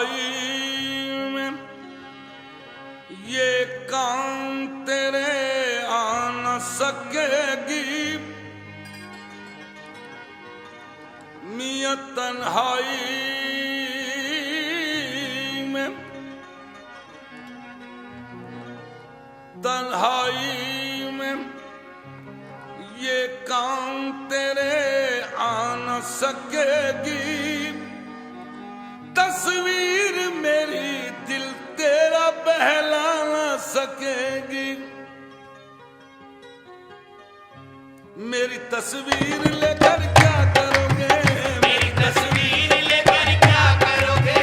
तन्हाई में ये काम तेरे आ न सकेगी। मियां तन्हाई में, तन्हाई में ये काम तेरे आ न सकेगी। तस्वीर मेरी दिल तेरा बहला न सकेगी। मेरी तस्वीर लेकर क्या करोगे? मेरी तस्वीर लेकर क्या करोगे?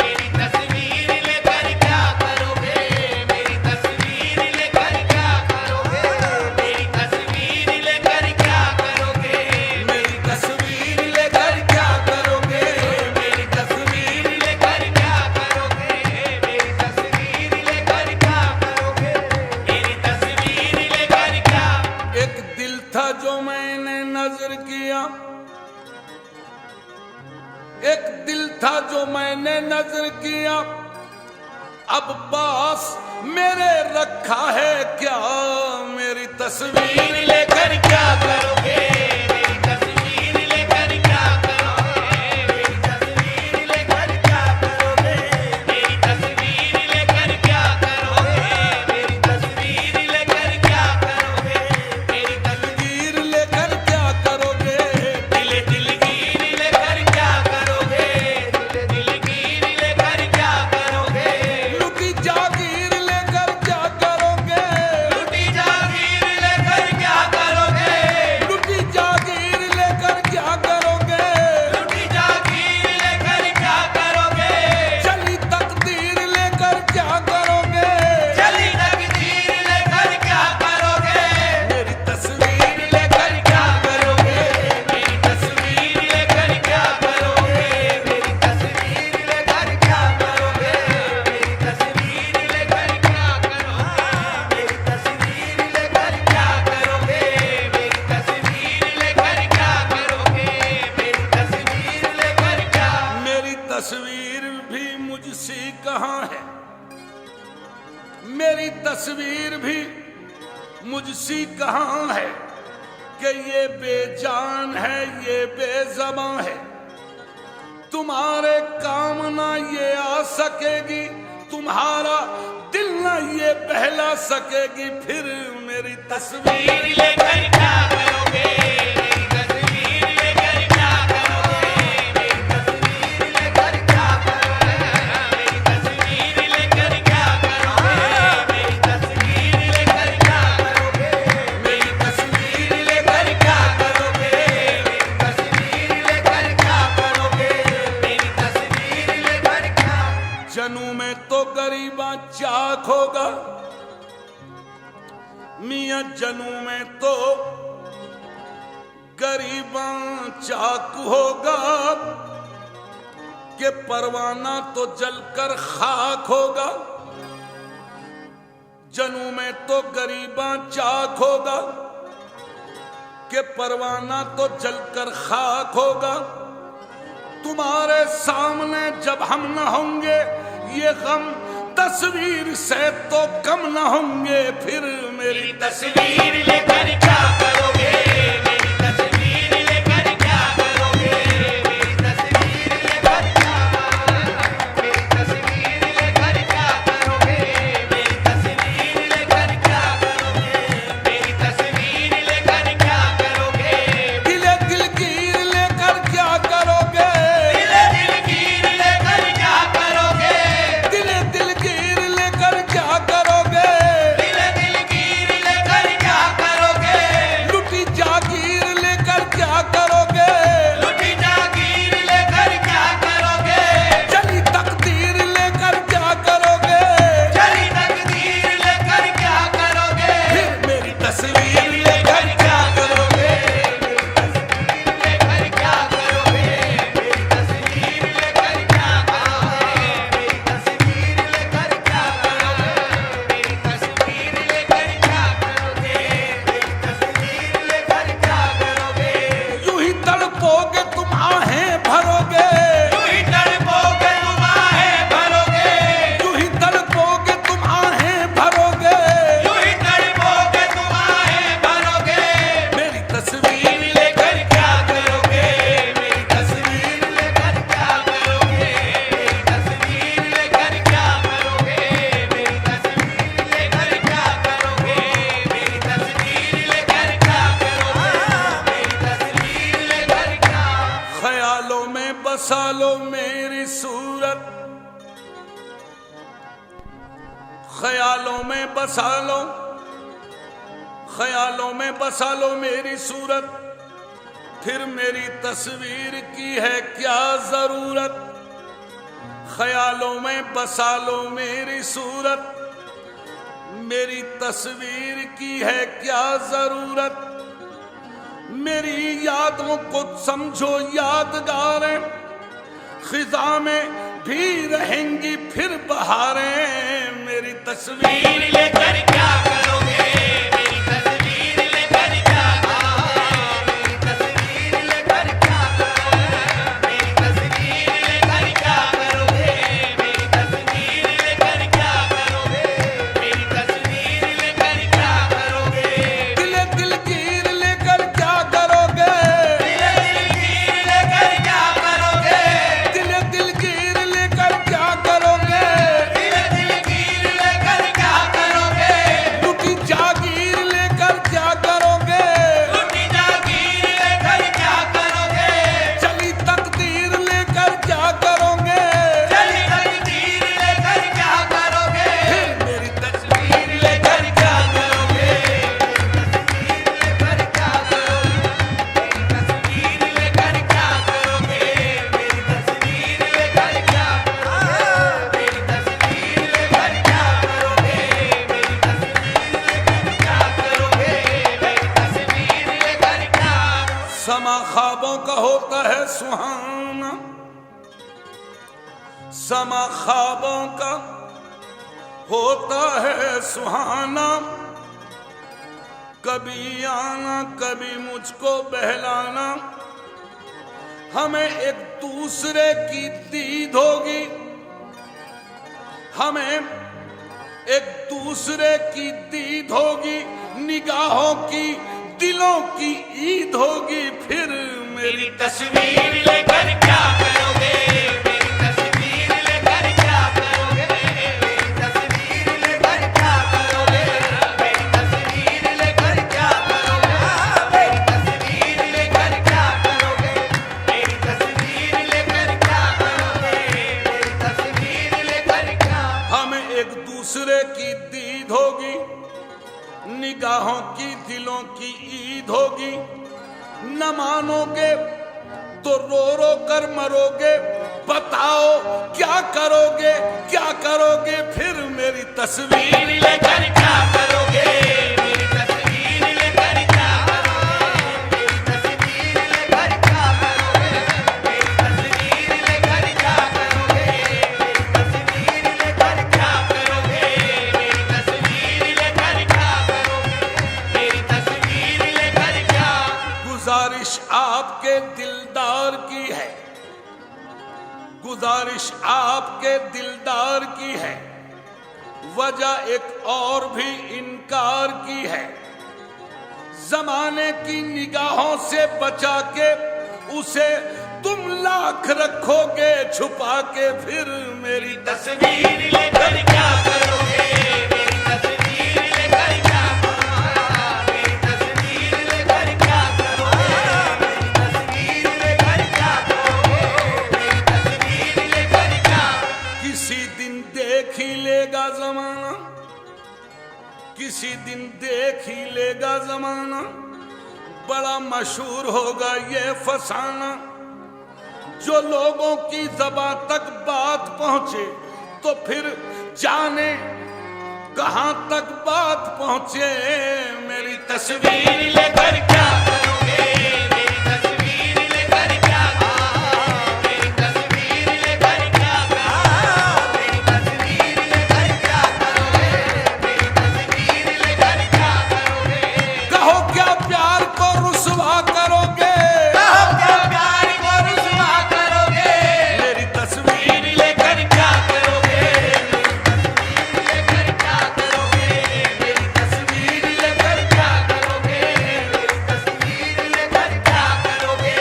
मेरी तस्वीर लेकर क्या करोगे? मेरी तस्वीर लेकर क्या करोगे? मेरी तस्वीर लेकर क्या करोगे? मेरी तस्वीर लेकर क्या करोगे? मेरी तस्वीर लेकर क्या करोगे? मेरी तस्वीर लेकर क्या करोगे? मेरी तस्वीर लेकर क्या? एक दिल था जो मैंने नजर किया, एक दिल था जो मैंने नजर किया। अब पास मेरे रखा है क्या? मेरी तस्वीर लेकर क्या करोगे? मेरी तस्वीर लेकर क्या करोगे? मेरी तस्वीर लेकर क्या करोगे? मेरी तस्वीर लेकर क्या करोगे? मेरी तस्वीर लेकर क्या करोगे? मेरी तस्वीर लेकर क्या करोगे? दिलगीर लेकर क्या करोगे? दिलगीर लेकर क्या करोगे? लुटी जागीर लेकर क्या करोगे? लुटी जागीर लेकर क्या करोगे? लुटी जागीर लेकर क्या करोगे? लुटी जागीर लेकर क्या करोगे? चली तकदीर लेकर क्या करोगे? चली तकदीर लेकर क्या करोगे? मेरी तस्वीर लेकर क्या करोगे? मेरी तस्वीर लेकर क्या करोगे? मेरी तस्वीर लेकर क्या करोगे? मेरी तस्वीर लेकर क्या करोगे? मेरी तस्वीर लेकर क्या करोगे? मेरी तस्वीर लेकर क्या करोगे? मेरी तस्वीर लेकर क्या? मेरी तस्वीर भी मुझसे कहाँ है? मेरी तस्वीर भी मुझसे कहाँ है कि ये बेजान है, ये बेज़बां है। तुम्हारे काम ना ये आ सकेगी, तुम्हारा दिल ना ये बहला सकेगी। फिर मेरी तस्वीर तस्वीर लेकर क्या करोगे? मेरी तस्वीर लेकर क्या करोगे? मेरी तस्वीर लेकर क्या करोगे? मेरी तस्वीर लेकर क्या करोगे? मेरी तस्वीर लेकर क्या करोगे? मेरी तस्वीर लेकर क्या करोगे? मेरी तस्वीर लेकर क्या करोगे? मेरी तस्वीर लेकर क्या? जनू में तो गरीबा चाक होगा, मियां जनू में तो गरीबा चाक होगा कि परवाना तो जलकर खाक होगा। जनू में तो गरीबा चाक होगा कि परवाना तो जलकर खाक होगा। तुम्हारे सामने जब हम न होंगे ये गम तस्वीर से तो कम न होंगे। फिर मेरी तस्वीर लेकर क्या करोगे? मेरी तस्वीर लेकर क्या करोगे? मेरी तस्वीर लेकर क्या करोगे? मेरी तस्वीर लेकर क्या करोगे? मेरी तस्वीर लेकर क्या करोगे? मेरी तस्वीर लेकर क्या करोगे? दिले दिलगीर लेकर क्या करोगे? दिलगीर लेकर क्या करोगे? दिले दिलगीर लेकर क्या करोगे? दिलगीर लेकर क्या करोगे? ख्यालों में बसा लो, ख्यालों में बसा लो मेरी सूरत, फिर मेरी तस्वीर की है क्या जरूरत। ख्यालों में बसा लो मेरी सूरत, मेरी तस्वीर की है क्या जरूरत। मेरी यादों को समझो यादगारें, खिजा में भी रहेंगी फिर बहारें। मेरी तस्वीर लेकर क्या करोगे, मेरी तस्वीर लेकर क्या करोगे, मेरी तस्वीर लेकर क्या करोगे, मेरी तस्वीर लेकर क्या करोगे, मेरी तस्वीर लेकर क्या करोगे, मेरी तस्वीर लेकर क्या करोगे। दिले दिलगीर लेकर क्या करोगे, दिले दिलगीर लेकर क्या करोगे, दिले दिलगीर लेकर क्या करोगे। दिले दिलगीर लेकर क्या करोगे, लुटी जागीर लेकर क्या करोगे, लूटी जागीर लेकर क्या करोगे, चली तकदीर लेकर क्या करोगे। चली तकदीर लेकर क्या करोगे, फिर मेरी तस्वीर लेकर क्या करोगे, तस्वीर लेकर क्या करोगे, मेरी तस्वीर लेकर क्या करोगे, मेरी तस्वीर लेकर क्या करोगे, मेरी तस्वीर लेकर क्या करोगे, मेरी तस्वीर लेकर क्या करोगे, मेरी तस्वीर लेकर क्या। समा ख्वाबों का होता है सुहाना, समा ख्वाबों का होता है सुहाना। कभी आना कभी मुझको बहलाना, हमें एक दूसरे की दीद होगी, हमें एक दूसरे की दीद होगी। निगाहों की दिलों की ईद होगी। फिर मेरी तस्वीर लेकर क्या करोगे, मेरी तस्वीर लेकर क्या करोगे, मेरी तस्वीर लेकर क्या करोगे, मेरी तस्वीर लेकर क्या करोगे, मेरी तस्वीर लेकर क्या करोगे, मेरी तस्वीर लेकर क्या करोगे, मेरी तस्वीर लेकर क्या। हमें एक दूसरे की दीद होगी, निगाहों की दिलों की ईद होगी। न मानोगे तो रो रो कर मरोगे, बताओ क्या करोगे, क्या करोगे। फिर मेरी तस्वीर लेकर क्या करोगे, मेरी तस्वीर लेकर क्या करोगे, मेरी तस्वीर लेकर क्या करोगे, मेरी तस्वीर लेकर क्या करोगे, मेरी तस्वीर लेकर क्या करोगे, मेरी तस्वीर लेकर क्या करोगे, मेरी तस्वीर लेकर क्या। गुजारिश आपके दिलदार की है, गुजारिश आपके दिलदार की है। वजह एक और भी इनकार की है। जमाने की निगाहों से बचा के उसे तुम लाख रखोगे छुपा के। फिर मेरी तस्वीर लेकर क्या करोगे, मेरी तस्वीर लेकर क्या करोगे, मेरी तस्वीर लेकर क्या करोगे, मेरी तस्वीर लेकर क्या करोगे, मेरी तस्वीर लेकर क्या। किसी दिन देख ही लेगा जमाना, किसी दिन देख ही लेगा जमाना। बड़ा मशहूर होगा ये फसाना। जो लोगों की ज़बां तक बात पहुंचे तो फिर जाने कहां तक बात पहुंचे। मेरी तस्वीर लेकर क्या करोगे, मेरी तस्वीर लेकर क्या करोगे, मेरी तस्वीर लेकर क्या करोगे, मेरी तस्वीर लेकर क्या करोगे, मेरी तस्वीर लेकर क्या करोगे। कहो क्या प्यार को रुसवा करोगे, कहो क्या प्यार को रुसवा करोगे, मेरी तस्वीर लेकर क्या करोगे, मेरी तस्वीर लेकर क्या करोगे, मेरी तस्वीर लेकर क्या करोगे, मेरी तस्वीर लेकर क्या करोगे,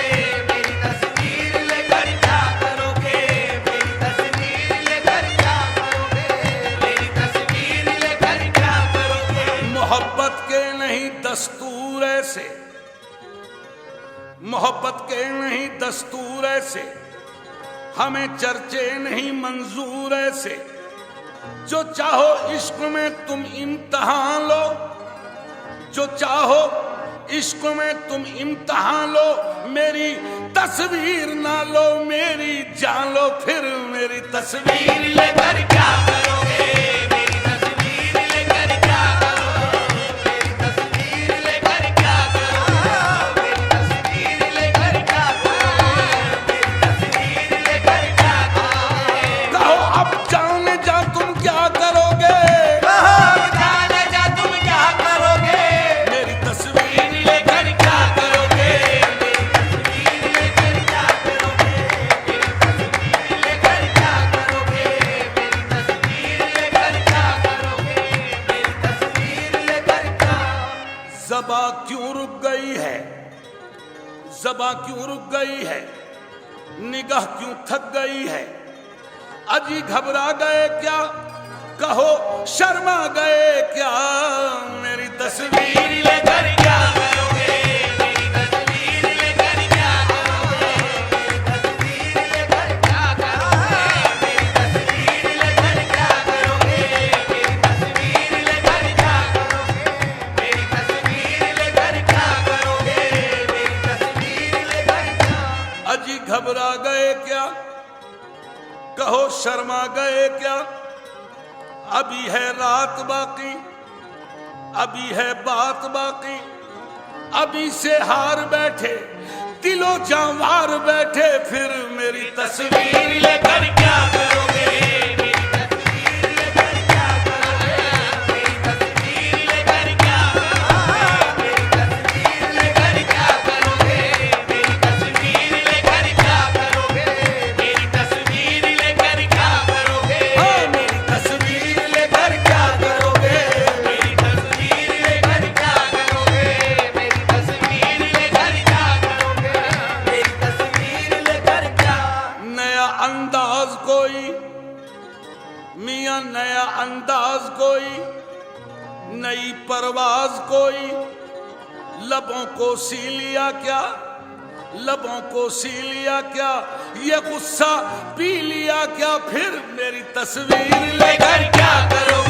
मेरी तस्वीर लेकर क्या करोगे, मेरी तस्वीर लेकर क्या करोगे, मेरी तस्वीर लेकर क्या करोगे। मोहब्बत के नहीं दस्तूर ऐसे, मोहब्बत के नहीं दस्तूर ऐसे, हमें चर्चे नहीं मंजूर ऐसे। जो चाहो इश्क में तुम इम्तिहान लो, जो चाहो इश्क में तुम इम्तिहान लो, मेरी तस्वीर ना लो मेरी जान लो, फिर मेरी तस्वीर लेकर क्या करोगे, मेरी तस्वीर लेकर क्या करोगे, मेरी तस्वीर लेकर क्या करोगे, मेरी तस्वीर लेकर क्या करोगे, मेरी तस्वीर लेकर क्या करोगे। कहो अब जाने जा तुम क्या करोगे, कहो जाने जा तुम क्या करोगे, मेरी तस्वीर लेकर क्या करोगे, मेरी तस्वीर लेकर क्या करोगे, मेरी तस्वीर लेकर क्या करोगे, मेरी तस्वीर लेकर क्या करोगे, मेरी तस्वीर लेकर क्या। ज़बां क्यों रुक गई है, ज़बां क्यों रुक गई है, निगाह क्यों थक गई है, अजी घबरा गए क्या, कहो शर्मा गए क्या, मेरी तस्वीर तस्वीर लेकर क्या करोगे, मेरी तस्वीर लेकर क्या करोगे, मेरी तस्वीर लेकर क्या करोगे, मेरी तस्वीर लेकर क्या करोगे, मेरी तस्वीर लेकर क्या करोगे, मेरी तस्वीर लेकर क्या करोगे, मेरी तस्वीर लेकर क्या। अजी घबरा गए क्या, कहो शर्मा गए क्या, अभी है रात बाकी, अभी है बात बाकी, अभी से हार बैठे दिलो जवार बैठे, फिर मेरी तस्वीर तस्वीर लेकर क्या करोगे, मेरी तस्वीर लेकर क्या करोगे, मेरी तस्वीर लेकर क्या करोगे, मेरी तस्वीर लेकर क्या करोगे, मेरी तस्वीर लेकर क्या करोगे, मेरी तस्वीर लेकर क्या करोगे, हाँ, मेरी तस्वीर लेकर क्या करोगे, मेरी तस्वीर लेकर क्या करोगे, मेरी तस्वीर लेकर क्या करोगे, मेरी तस्वीर लेकर क्या। नया अंदाज कोई मियां, नया अंदाज कोई, नई परवाज कोई, लबों को सी लिया क्या, लबों को सी लिया क्या, ये गुस्सा पी लिया क्या, फिर मेरी तस्वीर लेकर क्या करो